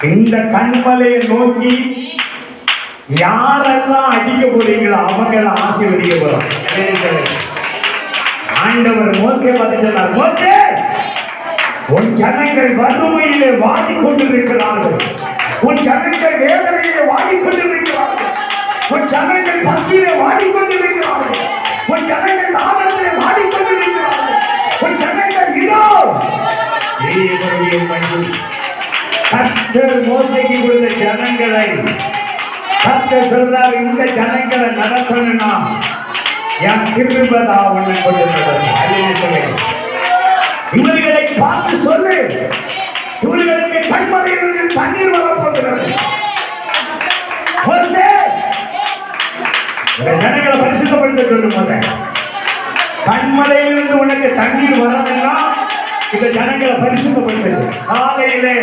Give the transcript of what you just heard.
இந்த கண்மலையை நோக்கி யாரெல்லாம் அடிக்க போறீங்களோ அவங்கள ஆசீர்வதிக்க போறோம். ஆண்டவர் மோசே பார்த்து சொன்னார், மோசே உன் ஜனங்கள் வறுமையிலே வாடிக்கொண்டிருக்கிறார்கள், உன் ஜனங்கள் வேதனையிலே வாடிக்கொண்டிருக்கிறார்கள், உன் ஜனங்கள் பசியிலே வாடிக்கொண்டிருக்கிறார்கள், உன் ஜனங்கள் தாகத்திலே வாடிக்கொண்டிருக்கிறார்கள், உன் ஜனங்கள் இதோ கர்த்தர் மோசேக்கு கொடுத்த ஜனங்களை கர்த்தர் சொல்றார், இந்த ஜனங்களை நடத்தணும்னா என் கிருபைதா உன்னை கொண்டு நடத்தும். இவர்களை பார்த்து சொல்லு, இவர்களுக்கு கண்மலையிலிருந்து தண்ணீர் வரப்போகிறது. ஜனங்களை பரிசுத்தப்படுத்த சொல்லும் போது கண்மலையிலிருந்து உனக்கு தண்ணீர் வரணும்னா இந்த ஜனங்களை பரிசுத்தப்படுத்த காலையிலே